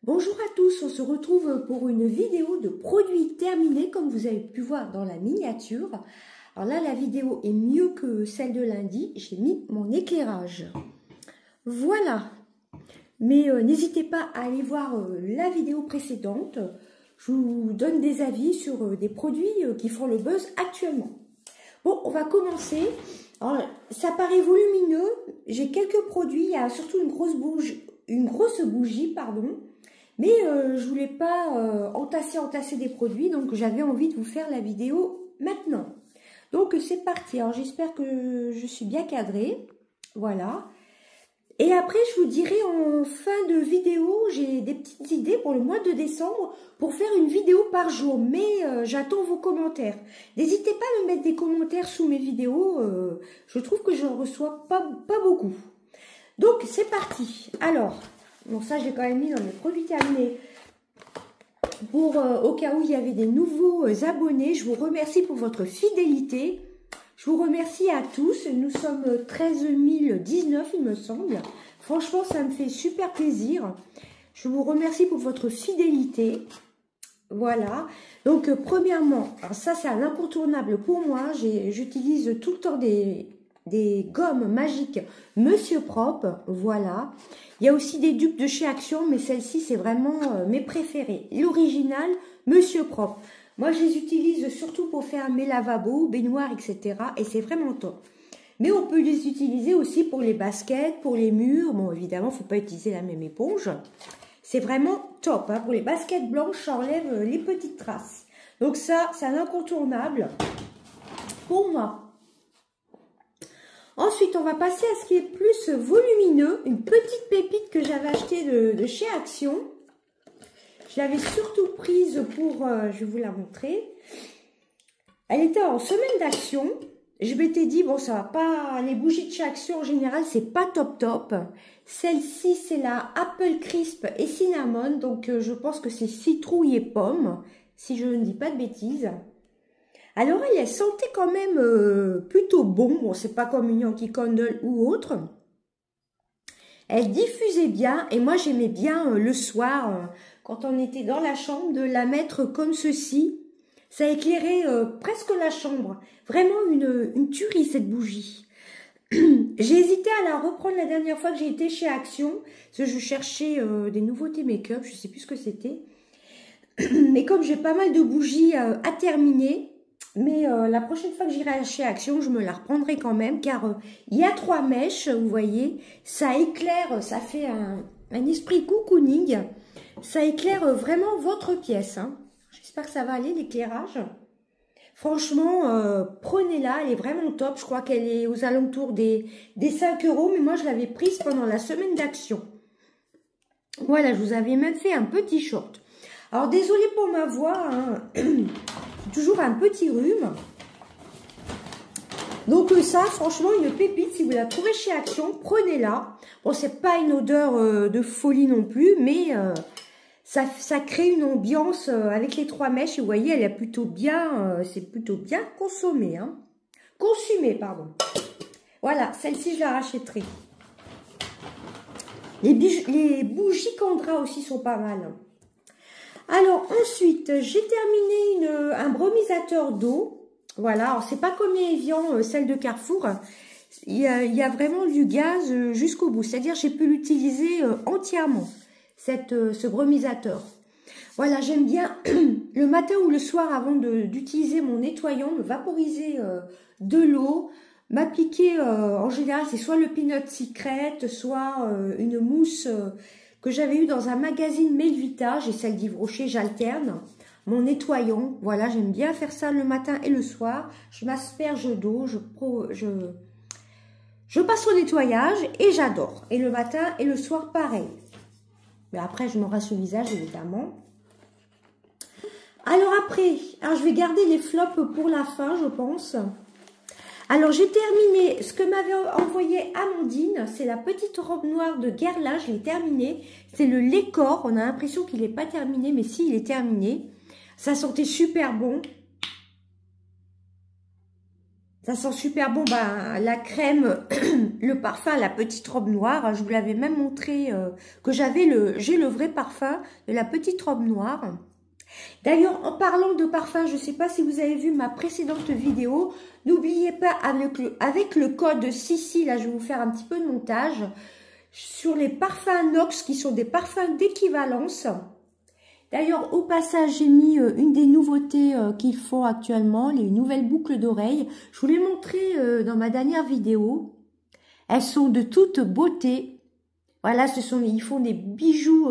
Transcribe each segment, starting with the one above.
Bonjour à tous, on se retrouve pour une vidéo de produits terminés comme vous avez pu voir dans la miniature. Alors là, la vidéo est mieux que celle de lundi, j'ai mis mon éclairage. Voilà, mais n'hésitez pas à aller voir la vidéo précédente. Je vous donne des avis sur des produits qui font le buzz actuellement. Bon, on va commencer. Alors, ça paraît volumineux, j'ai quelques produits, il y a surtout une grosse bougie, pardon. Mais je voulais pas entasser des produits, donc j'avais envie de vous faire la vidéo maintenant. Donc c'est parti, alors j'espère que je suis bien cadrée, voilà. Et après je vous dirai en fin de vidéo, j'ai des petites idées pour le mois de décembre pour faire une vidéo par jour, mais j'attends vos commentaires. N'hésitez pas à me mettre des commentaires sous mes vidéos, je trouve que je ne reçois pas beaucoup. Donc c'est parti, alors... Bon, ça, j'ai quand même mis dans mes produits terminés pour au cas où il y avait des nouveaux abonnés. Je vous remercie pour votre fidélité. Je vous remercie à tous. Nous sommes 13 019, il me semble. Franchement, ça me fait super plaisir. Je vous remercie pour votre fidélité. Voilà. Donc, premièrement, alors ça, c'est un incontournable pour moi. J'utilise tout le temps des gommes magiques Monsieur Propre, voilà. Il y a aussi des dupes de chez Action, mais celle-ci, c'est vraiment mes préférées. L'original, Monsieur Propre. Moi, je les utilise surtout pour faire mes lavabos, baignoires, etc. Et c'est vraiment top. Mais on peut les utiliser aussi pour les baskets, pour les murs. Bon, évidemment, il ne faut pas utiliser la même éponge. C'est vraiment top. Hein. Pour les baskets blanches, ça enlève les petites traces. Donc ça, c'est un incontournable pour moi. Ensuite, on va passer à ce qui est plus volumineux. Une petite pépite que j'avais achetée de chez Action. Je l'avais surtout prise pour... je vais vous la montrer. Elle était en semaine d'action. Je m'étais dit, bon, ça va pas... Les bougies de chez Action, en général, c'est pas top. Celle-ci, c'est la Apple Crisp et Cinnamon. Donc, je pense que c'est citrouille et pomme, si je ne dis pas de bêtises. Alors, elle sentait quand même plutôt bon. Bon, c'est pas comme une Yankee Candle ou autre. Elle diffusait bien. Et moi, j'aimais bien le soir, quand on était dans la chambre, de la mettre comme ceci. Ça éclairait presque la chambre. Vraiment une tuerie, cette bougie. J'ai hésité à la reprendre la dernière fois que j'ai été chez Action. Parce que je cherchais des nouveautés make-up. Je ne sais plus ce que c'était. Mais comme j'ai pas mal de bougies à terminer... Mais la prochaine fois que j'irai chez Action, je me la reprendrai quand même, car il y a 3 mèches, vous voyez, ça éclaire, ça fait un esprit cocooning, ça éclaire vraiment votre pièce. Hein. J'espère que ça va aller, l'éclairage. Franchement, prenez-la, elle est vraiment top, je crois qu'elle est aux alentours des 5 €, mais moi je l'avais prise pendant la semaine d'Action. Voilà, je vous avais même fait un petit short. Alors, désolée pour ma voix, hein. Toujours un petit rhume. Donc ça, franchement, une pépite. Si vous la trouvez chez Action, prenez-la. Bon, c'est pas une odeur de folie non plus, mais ça crée une ambiance avec les 3 mèches. Et vous voyez, elle est plutôt bien, c'est plutôt bien consommé. Hein. Consumé, pardon. Voilà, celle-ci, je la rachèterai. Les bougies Candra aussi sont pas mal. Alors ensuite, j'ai terminé un brumisateur d'eau. Voilà, alors c'est pas comme Evian, celle de Carrefour. Il y a vraiment du gaz jusqu'au bout. C'est-à-dire j'ai pu l'utiliser entièrement, ce brumisateur. Voilà, j'aime bien le matin ou le soir avant d'utiliser mon nettoyant, me vaporiser de l'eau, m'appliquer, en général c'est soit le Peanut Secret, soit une mousse... que j'avais eu dans un magazine Melvita, j'ai celle d'Yves Rocher, j'alterne, mon nettoyant, voilà, j'aime bien faire ça le matin et le soir, je m'asperge d'eau, je passe au nettoyage et j'adore, et le matin et le soir pareil, mais après je me rince le visage évidemment. Alors après, je vais garder les flops pour la fin je pense. Alors, j'ai terminé ce que m'avait envoyé Amandine. C'est la petite robe noire de Guerlain. Je l'ai terminée. C'est le lait corps. On a l'impression qu'il n'est pas terminé, mais si, il est terminé. Ça sentait super bon. Ça sent super bon. Ben, la crème, le parfum, la petite robe noire. Je vous l'avais même montré que j'ai le vrai parfum de la petite robe noire. D'ailleurs, en parlant de parfum, je ne sais pas si vous avez vu ma précédente vidéo. N'oubliez pas, avec le code Sissi, là, je vais vous faire un petit peu de montage sur les parfums Nox qui sont des parfums d'équivalence. D'ailleurs, au passage, j'ai mis une des nouveautés qu'ils font actuellement, les nouvelles boucles d'oreilles. Je vous l'ai montré dans ma dernière vidéo. Elles sont de toute beauté. Voilà, ils font des bijoux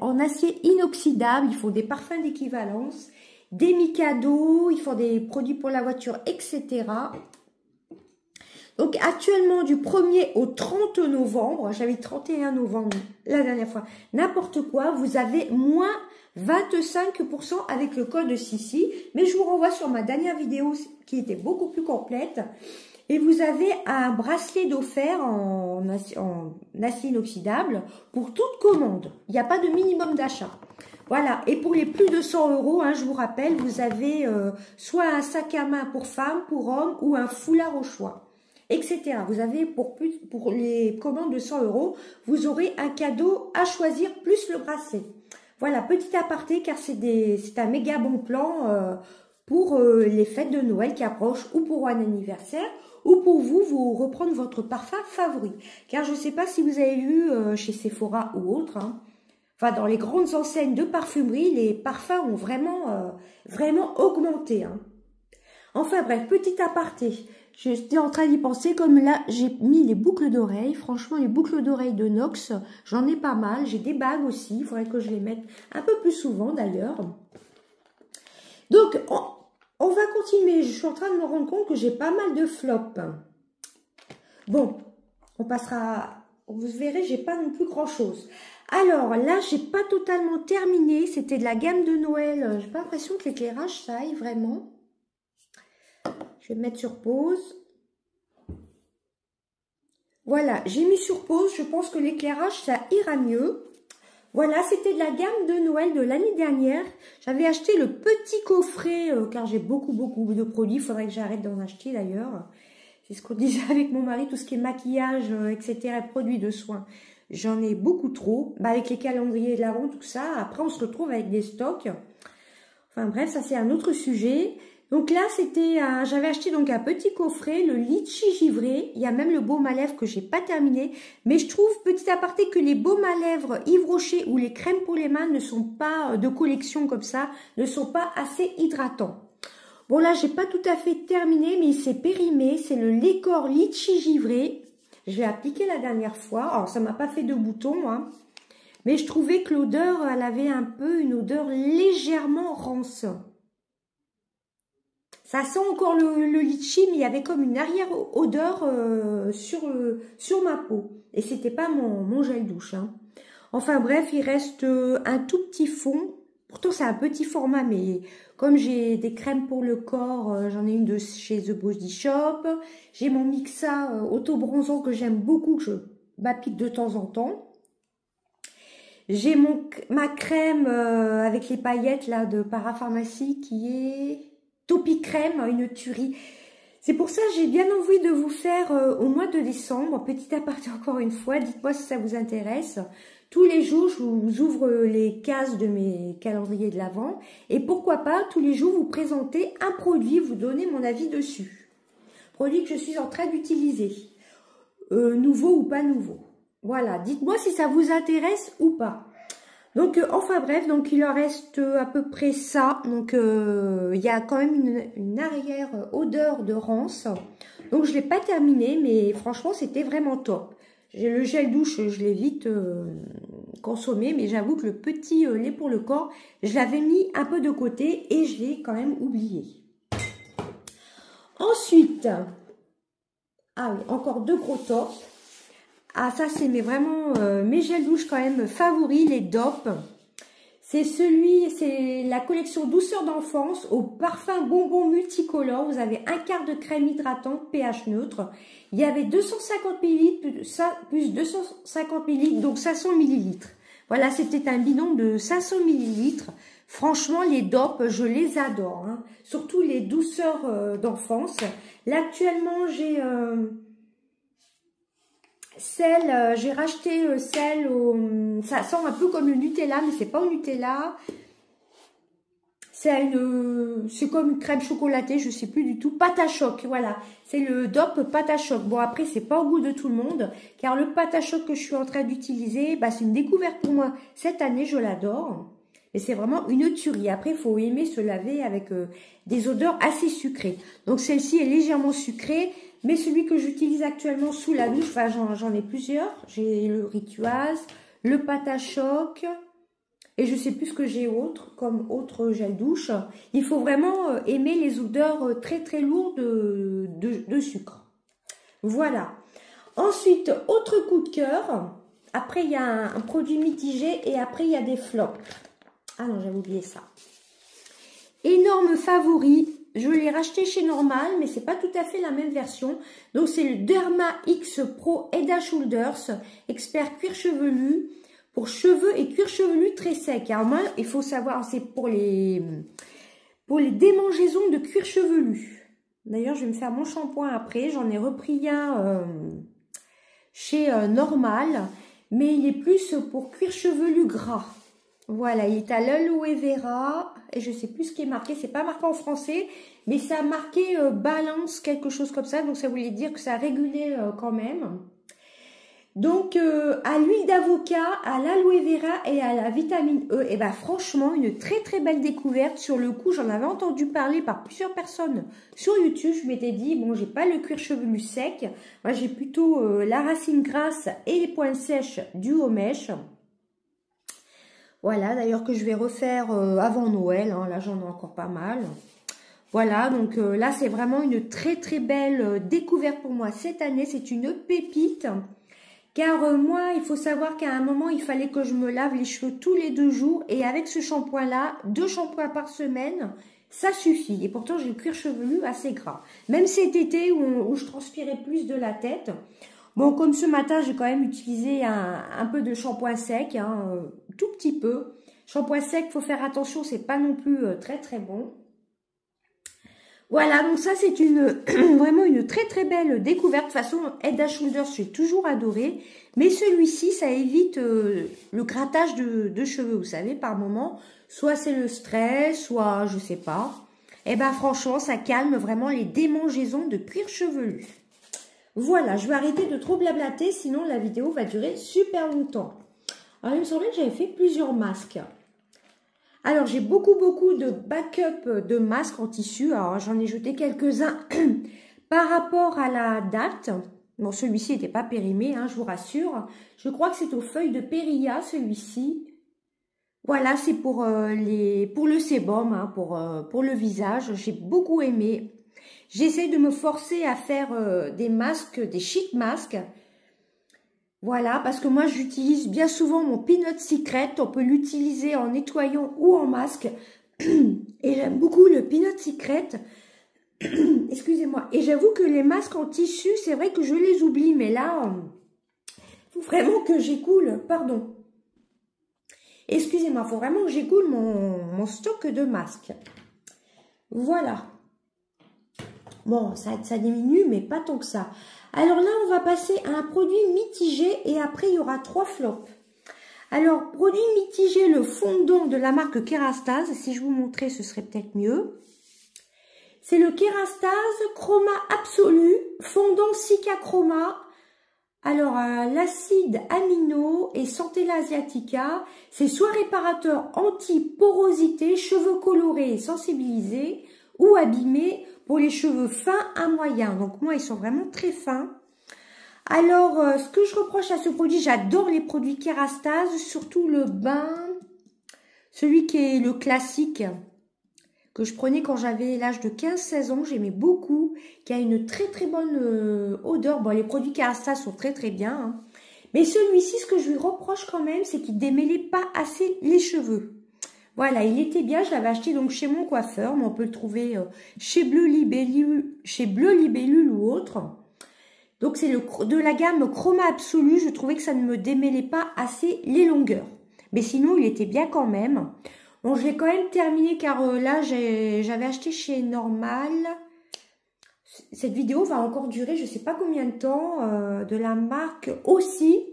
en acier inoxydable. Ils font des parfums d'équivalence, des Mikado, ils font des produits pour la voiture, etc. Donc, actuellement, du 1er au 30 novembre, j'avais 31 novembre la dernière fois, n'importe quoi, vous avez moins 25% avec le code Sissi. Mais je vous renvoie sur ma dernière vidéo qui était beaucoup plus complète. Et vous avez un bracelet d'offert en acier inoxydable pour toute commande. Il n'y a pas de minimum d'achat. Voilà, et pour les plus de 100 €, hein, je vous rappelle, vous avez soit un sac à main pour femme, pour homme, ou un foulard au choix, etc. Vous avez pour les commandes de 100 €, vous aurez un cadeau à choisir plus le bracelet. Voilà, petit aparté, car c'est un méga bon plan pour les fêtes de Noël qui approchent, ou pour un anniversaire, ou pour vous reprendre votre parfum favori. Car je ne sais pas si vous avez vu chez Sephora ou autre, hein, enfin dans les grandes enseignes de parfumerie, les parfums ont vraiment augmenté. Hein. Enfin bref, petit aparté. J'étais en train d'y penser, comme là j'ai mis les boucles d'oreilles. Franchement, les boucles d'oreilles de Nox, j'en ai pas mal. J'ai des bagues aussi, il faudrait que je les mette un peu plus souvent d'ailleurs. Donc, on va continuer. Je suis en train de me rendre compte que j'ai pas mal de flops. Bon, on passera. Vous verrez, j'ai pas non plus grand chose. Alors là, j'ai pas totalement terminé. C'était de la gamme de Noël. J'ai pas l'impression que l'éclairage ça aille vraiment. Je vais me mettre sur pause. Voilà, j'ai mis sur pause. Je pense que l'éclairage ça ira mieux. Voilà, c'était de la gamme de Noël de l'année dernière. J'avais acheté le petit coffret, car j'ai beaucoup de produits. Il faudrait que j'arrête d'en acheter d'ailleurs. C'est ce qu'on disait avec mon mari, tout ce qui est maquillage, etc., produits de soins. J'en ai beaucoup trop. Bah, avec les calendriers de l'Avent, tout ça. Après, on se retrouve avec des stocks. Enfin bref, ça c'est un autre sujet. Donc là, j'avais acheté donc un petit coffret, le litchi givré. Il y a même le baume à lèvres que j'ai pas terminé. Mais je trouve, petit aparté, que les baumes à lèvres Yves Rocher ou les crèmes pour les mains ne sont pas de collection comme ça, ne sont pas assez hydratants. Bon là, j'ai pas tout à fait terminé, mais il s'est périmé. C'est le Lécor litchi givré. Je l'ai appliqué la dernière fois. Alors, ça m'a pas fait de boutons, hein. Mais je trouvais que l'odeur, elle avait un peu une odeur légèrement rance. Ça sent encore le litchi, mais il y avait comme une arrière-odeur sur ma peau. Et c'était pas mon gel douche. Hein. Enfin bref, il reste un tout petit fond. Pourtant, c'est un petit format, mais comme j'ai des crèmes pour le corps, j'en ai une de chez The Body Shop. J'ai mon Mixa auto-bronzant que j'aime beaucoup, que je m'applique de temps en temps. J'ai ma crème avec les paillettes là de Parapharmacie qui est Topi Crème, une tuerie. C'est pour ça que j'ai bien envie de vous faire au mois de décembre, petit aparté encore une fois, dites-moi si ça vous intéresse. Tous les jours, je vous ouvre les cases de mes calendriers de l'Avent et pourquoi pas, tous les jours, vous présenter un produit, vous donner mon avis dessus. Produit que je suis en train d'utiliser, nouveau ou pas nouveau. Voilà, dites-moi si ça vous intéresse ou pas. Donc, enfin bref, donc il en reste à peu près ça. Donc, il y a quand même une arrière-odeur de rance. Donc, je ne l'ai pas terminé, mais franchement, c'était vraiment top. Le gel douche, je l'ai vite consommé, mais j'avoue que le petit lait pour le corps, je l'avais mis un peu de côté et je l'ai quand même oublié. Ensuite, ah oui, encore deux gros tops. Ah, ça, c'est vraiment mes gels douche quand même favoris, les DOP. C'est la collection Douceur d'enfance au parfum bonbon multicolore. Vous avez un quart de crème hydratante pH neutre. Il y avait 250 ml plus 250 ml, donc 500 ml. Voilà, c'était un bidon de 500 ml. Franchement, les dopes, je les adore. Hein. Surtout les douceurs d'enfance. Là, actuellement, j'ai celle, j'ai racheté celle au... Ça sent un peu comme le Nutella, mais c'est pas au Nutella. C'est comme une crème chocolatée, je sais plus du tout. Pâte à choc, voilà. C'est le DOP pâte à choc. Bon, après, c'est pas au goût de tout le monde, car le pâte à choc que je suis en train d'utiliser, bah, c'est une découverte pour moi. Cette année, je l'adore. Et c'est vraiment une tuerie. Après, il faut aimer se laver avec des odeurs assez sucrées. Donc, celle-ci est légèrement sucrée, mais celui que j'utilise actuellement sous la douche, enfin, j'en ai plusieurs. J'ai le Rituals, le pâte à choc... Et je sais plus ce que j'ai comme autre gel douche. Il faut vraiment aimer les odeurs très très lourdes de sucre. Voilà. Ensuite, autre coup de cœur. Après, il y a un produit mitigé et après, il y a des flops. Ah non, j'avais oublié ça. Énorme favori. Je l'ai racheté chez Normal, mais c'est pas tout à fait la même version. Donc, c'est le Derma X Pro Head & Shoulders Expert Cuir Chevelu. Pour cheveux et cuir chevelu très sec. Alors moi, il faut savoir, c'est pour les démangeaisons de cuir chevelu. D'ailleurs, je vais me faire mon shampoing après. J'en ai repris un chez Normal, mais il est plus pour cuir chevelu gras. Voilà, il est à l'aloe vera et je sais plus ce qui est marqué. C'est pas marqué en français, mais ça a marqué balance, quelque chose comme ça. Donc ça voulait dire que ça régulait quand même. Donc, à l'huile d'avocat, à l'aloe vera et à la vitamine E, et ben franchement, une très très belle découverte. Sur le coup, j'en avais entendu parler par plusieurs personnes sur YouTube. Je m'étais dit, bon, j'ai pas le cuir chevelu sec. Moi, j'ai plutôt la racine grasse et les pointes sèches du Hommèche. Voilà, d'ailleurs que je vais refaire avant Noël. Hein, là, j'en ai encore pas mal. Voilà, donc là, c'est vraiment une très très belle découverte pour moi cette année. C'est une pépite. Car moi, il faut savoir qu'à un moment, il fallait que je me lave les cheveux tous les 2 jours. Et avec ce shampoing-là, 2 shampoings par semaine, ça suffit. Et pourtant, j'ai le cuir chevelu assez gras. Même cet été où je transpirais plus de la tête. Bon, comme ce matin, j'ai quand même utilisé un peu de shampoing sec, hein, tout petit peu. Shampoing sec, il faut faire attention, c'est pas non plus très très bon. Voilà, donc ça c'est vraiment une très très belle découverte. De toute façon, Head & Shoulders, j'ai toujours adoré. Mais celui-ci, ça évite le grattage de cheveux, vous savez, par moment. Soit c'est le stress, soit je sais pas. Et ben franchement, ça calme vraiment les démangeaisons de cuir chevelu. Voilà, je vais arrêter de trop blablater, sinon la vidéo va durer super longtemps. Alors il me semblait que j'avais fait plusieurs masques. Alors, j'ai beaucoup de backup de masques en tissu. Alors, j'en ai jeté quelques-uns par rapport à la date. Bon, celui-ci n'était pas périmé, hein, je vous rassure. Je crois que c'est aux feuilles de Perilla, celui-ci. Voilà, c'est pour le sébum, hein, pour le visage. J'ai beaucoup aimé. J'essaie de me forcer à faire des masques, des sheet masks. Voilà, parce que moi, j'utilise bien souvent mon Peanut Secret. On peut l'utiliser en nettoyant ou en masque. Et j'aime beaucoup le Peanut Secret. Excusez-moi. Et j'avoue que les masques en tissu, c'est vrai que je les oublie. Mais là, il faut vraiment que j'écoule. Pardon. Excusez-moi, il faut vraiment que j'écoule mon stock de masques. Voilà. Bon, ça diminue, mais pas tant que ça. Alors là, on va passer à un produit mitigé et après, il y aura 3 flops. Alors, produit mitigé, le fondant de la marque Kerastase. Si je vous montrais, ce serait peut-être mieux. C'est le Kerastase Chroma Absolu, fondant Cica Chroma. Alors, l'acide amino et Centella asiatica, c'est soit réparateur anti-porosité, cheveux colorés et sensibilisés ou abîmés pour les cheveux fins à moyens. Donc, moi, ils sont vraiment très fins. Alors, ce que je reproche à ce produit, j'adore les produits Kerastase, surtout le bain, celui qui est le classique, que je prenais quand j'avais l'âge de 15-16 ans, j'aimais beaucoup, qui a une très très bonne odeur. Bon, les produits Kerastase sont très très bien, hein. Mais celui-ci, ce que je lui reproche quand même, c'est qu'il ne démêlait pas assez les cheveux. Voilà, il était bien, je l'avais acheté donc chez mon coiffeur, mais on peut le trouver chez Bleu Libellule ou autre. Donc c'est de la gamme Chroma Absolu, je trouvais que ça ne me démêlait pas assez les longueurs. Mais sinon, il était bien quand même. Bon, je l'ai quand même terminé car là, j'avais acheté chez Normal. Cette vidéo va encore durer, je ne sais pas combien de temps, de la marque aussi.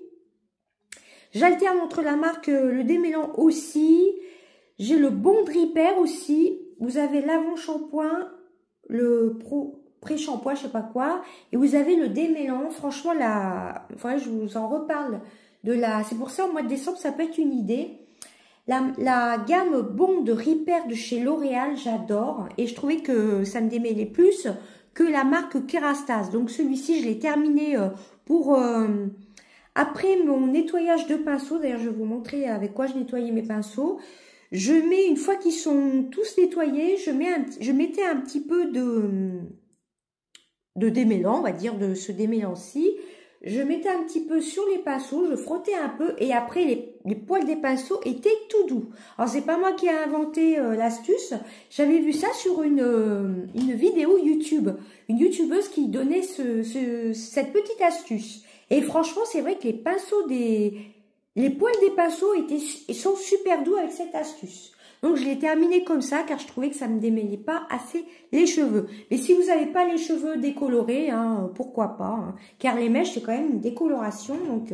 J'alterne entre la marque le démêlant aussi. J'ai le Bond Repair aussi. Vous avez l'avant-shampoing, le pré-shampoing, je sais pas quoi. Et vous avez le démêlant. Franchement, faudrait que je vous en reparle. C'est pour ça, au mois de décembre, ça peut être une idée. La gamme Bond Repair de chez L'Oréal, j'adore. Et je trouvais que ça me démêlait plus que la marque Kerastase. Donc celui-ci, je l'ai terminé pour... après mon nettoyage de pinceaux, d'ailleurs je vais vous montrer avec quoi je nettoyais mes pinceaux. Je mets, une fois qu'ils sont tous nettoyés, je mettais un petit peu de démêlant, on va dire, de ce démêlant-ci. Je mettais un petit peu sur les pinceaux, je frottais un peu et après les poils des pinceaux étaient tout doux. Alors c'est pas moi qui ai inventé l'astuce, j'avais vu ça sur une vidéo YouTube, une youtubeuse qui donnait cette petite astuce. Et franchement c'est vrai que les poils des pinceaux sont super doux avec cette astuce. Donc, je l'ai terminé comme ça car je trouvais que ça ne me démêlait pas assez les cheveux. Mais si vous n'avez pas les cheveux décolorés, hein, pourquoi pas. Hein, car les mèches, c'est quand même une décoloration. Donc,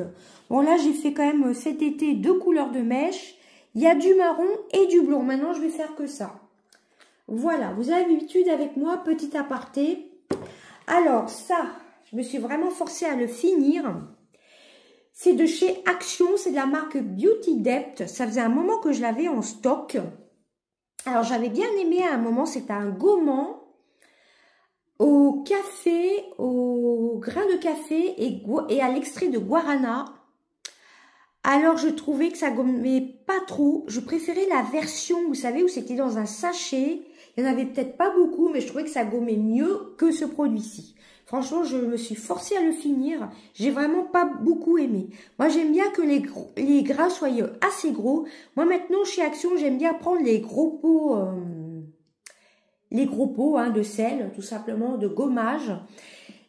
bon, là, j'ai fait quand même cet été 2 couleurs de mèches. Il y a du marron et du blond. Maintenant, je vais faire que ça. Voilà, vous avez l'habitude avec moi, petit aparté. Alors, ça, je me suis vraiment forcée à le finir. C'est de chez Action, c'est de la marque Beauty Depth. Ça faisait un moment que je l'avais en stock. Alors, j'avais bien aimé à un moment, c'était un gommant au café, au grain de café et à l'extrait de guarana. Alors, je trouvais que ça gommait pas trop. Je préférais la version, vous savez, où c'était dans un sachet. Il n'y en avait peut-être pas beaucoup, mais je trouvais que ça gommait mieux que ce produit-ci. Franchement, je me suis forcée à le finir. J'ai vraiment pas beaucoup aimé. Moi, j'aime bien que les gras soient assez gros. Moi, maintenant, chez Action, j'aime bien prendre les gros pots hein, de sel, tout simplement, de gommage.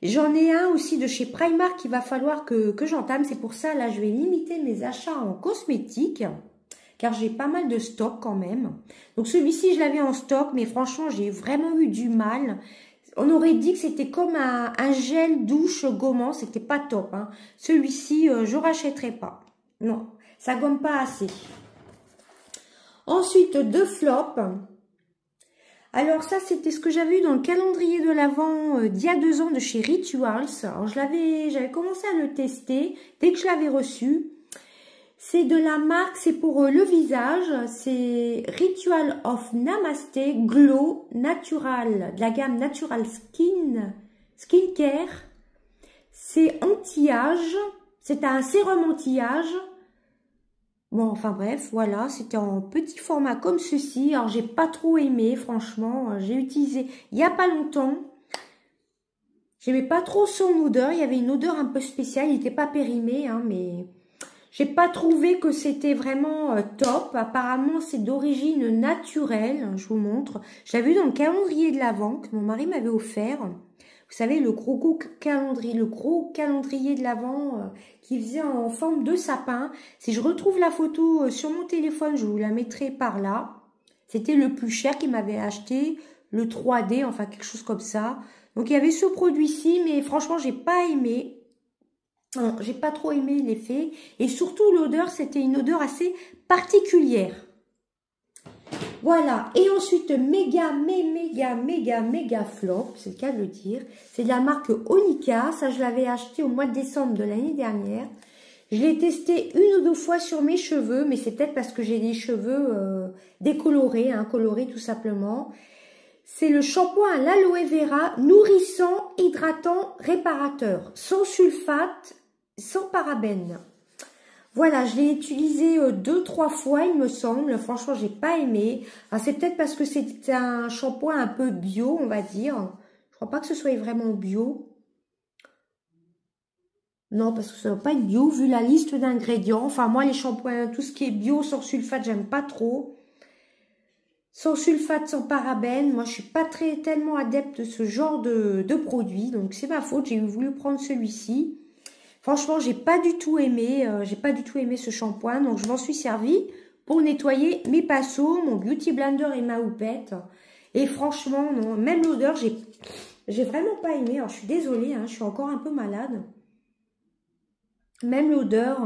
J'en ai un aussi de chez Primark qu'il va falloir que j'entame. C'est pour ça, là, je vais limiter mes achats en cosmétiques. Car j'ai pas mal de stock quand même. Donc, celui-ci, je l'avais en stock. Mais franchement, j'ai vraiment eu du mal. On aurait dit que c'était comme un gel douche gommant, c'était pas top. Hein. Celui-ci, je rachèterai pas. Non, ça gomme pas assez. Ensuite, 2 flops. Alors ça, c'était ce que j'avais eu dans le calendrier de l'Avent d'il y a 2 ans de chez Rituals. Alors j'avais commencé à le tester dès que je l'avais reçu. C'est de la marque, c'est pour le visage, c'est Ritual of Namaste Glow Natural, de la gamme Natural Skincare. C'est anti-âge, c'est un sérum anti-âge. Bon, enfin bref, voilà, c'était en petit format comme ceci. Alors, j'ai pas trop aimé, franchement. J'ai utilisé il y a pas longtemps. J'aimais pas trop son odeur, il y avait une odeur un peu spéciale, il n'était pas périmé, hein, mais... J'ai pas trouvé que c'était vraiment top. Apparemment, c'est d'origine naturelle. Je vous montre. Je l'avais vu dans le calendrier de l'Avent que mon mari m'avait offert. Vous savez, le gros calendrier de l'Avent qui faisait en forme de sapin. Si je retrouve la photo sur mon téléphone, je vous la mettrai par là. C'était le plus cher qu'il m'avait acheté, le 3D, enfin quelque chose comme ça. Donc, il y avait ce produit-ci, mais franchement, j'ai pas aimé. Non, j'ai pas trop aimé l'effet et surtout l'odeur, c'était une odeur assez particulière. Voilà, et ensuite méga flop, c'est le cas de le dire. C'est de la marque Onika, ça je l'avais acheté au mois de décembre de l'année dernière. Je l'ai testé 1 ou 2 fois sur mes cheveux, mais c'est peut-être parce que j'ai des cheveux décolorés, hein, colorés tout simplement. C'est le shampoing à l'aloe vera, nourrissant, hydratant, réparateur, sans sulfate, sans parabènes. Voilà, je l'ai utilisé 2-3 fois, il me semble. Franchement, j'ai pas aimé. C'est peut-être parce que c'est un shampoing un peu bio, on va dire. Je crois pas que ce soit vraiment bio. Non, parce que ça ne doit pas être bio, vu la liste d'ingrédients. Enfin, moi, les shampoings, tout ce qui est bio, sans sulfate, j'aime pas trop. Sans sulfate, sans parabènes. Moi, je suis pas tellement adepte de ce genre de produit. Donc, c'est ma faute. J'ai voulu prendre celui-ci. Franchement, j'ai pas du tout aimé ce shampoing. Donc, je m'en suis servi pour nettoyer mes pinceaux, mon Beauty Blender et ma houppette. Et franchement, non, même l'odeur, j'ai vraiment pas aimé. Alors, je suis désolée, hein, je suis encore un peu malade. Même l'odeur,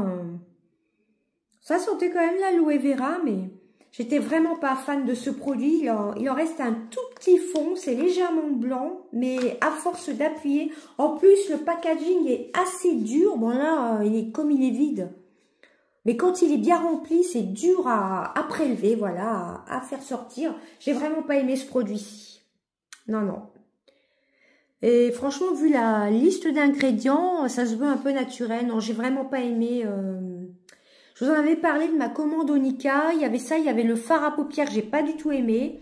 ça sentait quand même l'aloe vera, mais j'étais vraiment pas fan de ce produit. Il en reste un tout petit fond, c'est légèrement blanc, mais à force d'appuyer, en plus le packaging est assez dur. Bon là, comme il est vide, mais quand il est bien rempli, c'est dur à prélever, voilà, à faire sortir. J'ai vraiment pas aimé ce produit-ci. Non, non. Et franchement, vu la liste d'ingrédients, ça se veut un peu naturel. Non, j'ai vraiment pas aimé. Je vous en avais parlé de ma commande Onica. Il y avait ça, il y avait le fard à paupières, j'ai pas du tout aimé.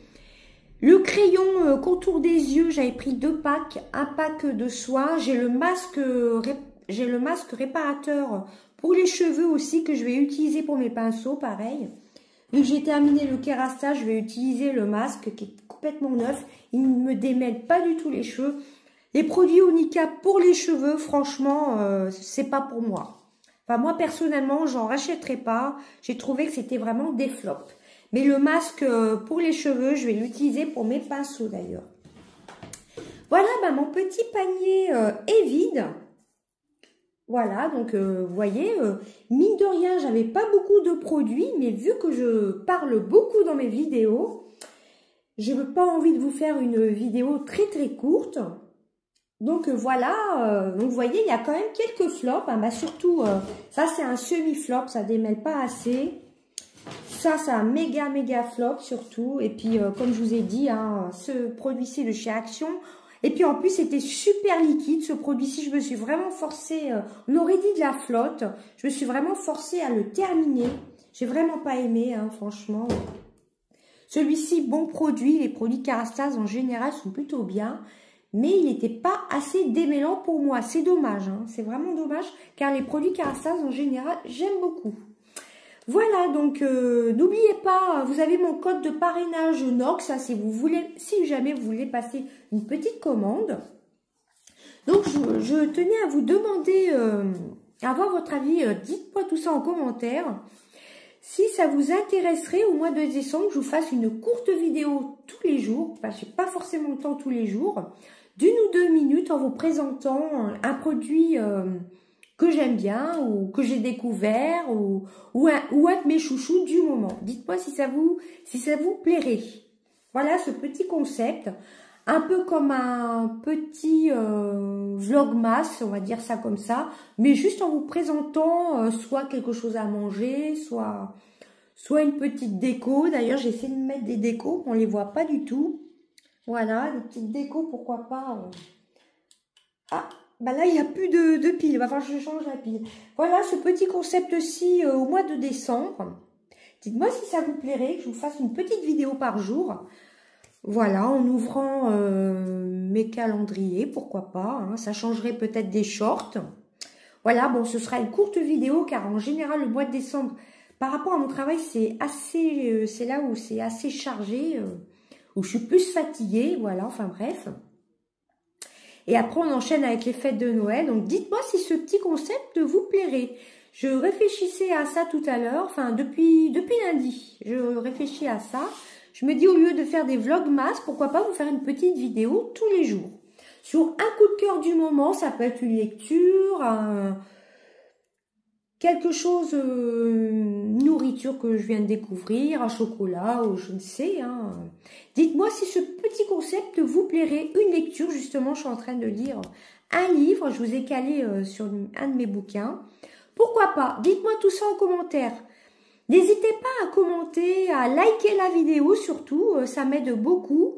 Le crayon contour des yeux, j'avais pris 2 packs, un pack de soie. J'ai le masque réparateur pour les cheveux aussi que je vais utiliser pour mes pinceaux, pareil. Vu que j'ai terminé le Kerastase, je vais utiliser le masque qui est complètement neuf. Il ne me démêle pas du tout les cheveux. Les produits Onica pour les cheveux, franchement, c'est pas pour moi. Enfin, moi, personnellement, j'en rachèterai pas. J'ai trouvé que c'était vraiment des flops. Mais le masque pour les cheveux, je vais l'utiliser pour mes pinceaux d'ailleurs. Voilà, mon petit panier est vide. Voilà, donc vous voyez, mine de rien, j'avais pas beaucoup de produits. Mais vu que je parle beaucoup dans mes vidéos, je n'ai pas envie de vous faire une vidéo très courte. Donc voilà, donc vous voyez, il y a quand même quelques flops. Hein, surtout, ça c'est un semi-flop, ça démêle pas assez. Ça, c'est un méga flop surtout. Et puis, comme je vous ai dit, hein, ce produit-ci de chez Action. Et puis en plus, c'était super liquide ce produit-ci. Je me suis vraiment forcée, on aurait dit de la flotte. Je me suis vraiment forcée à le terminer. J'ai vraiment pas aimé, hein, franchement. Celui-ci, bon produit. Les produits Kerastase en général sont plutôt bien. Mais il n'était pas assez démêlant pour moi. C'est dommage, hein. C'est vraiment dommage, car les produits Kerastase en général, j'aime beaucoup. Voilà, donc n'oubliez pas, vous avez mon code de parrainage Nox, ça, si jamais vous voulez passer une petite commande. Donc je tenais à vous demander, à avoir votre avis, dites-moi tout ça en commentaire. Si ça vous intéresserait, au mois de décembre, je vous fasse une courte vidéo tous les jours, enfin je n'ai pas forcément le temps tous les jours, d'1 ou 2 minutes en vous présentant un produit que j'aime bien ou que j'ai découvert ou un de mes chouchous du moment. Dites-moi si ça vous plairait. Voilà ce petit concept, un peu comme un petit vlogmas, on va dire ça comme ça, mais juste en vous présentant soit quelque chose à manger, soit une petite déco. D'ailleurs, j'ai essayé de mettre des décos, on les voit pas du tout. Voilà, des petites décos, pourquoi pas. Ah, là, il n'y a plus de pile. Il va falloir que je change la pile. Voilà, ce petit concept-ci au mois de décembre. Dites-moi si ça vous plairait, que je vous fasse une petite vidéo par jour. Voilà, en ouvrant mes calendriers, pourquoi pas. Hein, ça changerait peut-être des shorts. Voilà, bon, ce sera une courte vidéo, car en général, le mois de décembre, par rapport à mon travail, c'est là où c'est assez chargé, où je suis plus fatiguée, voilà, enfin bref. Et après, on enchaîne avec les fêtes de Noël. Donc, dites-moi si ce petit concept vous plairait. Je réfléchissais à ça tout à l'heure, enfin, depuis lundi, je réfléchis à ça. Je me dis, au lieu de faire des vlogmas, pourquoi pas vous faire une petite vidéo tous les jours. Sur un coup de cœur du moment, ça peut être une lecture, quelque chose, nourriture que je viens de découvrir, un chocolat ou je ne sais. Hein. Dites-moi si ce petit concept vous plairait. Une lecture, justement, je suis en train de lire un livre. Je vous ai calé sur un de mes bouquins. Pourquoi pas? Dites-moi tout ça en commentaire. N'hésitez pas à commenter, à liker la vidéo surtout, ça m'aide beaucoup.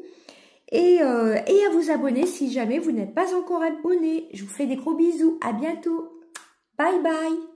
Et à vous abonner si jamais vous n'êtes pas encore abonné. Je vous fais des gros bisous. À bientôt. Bye bye.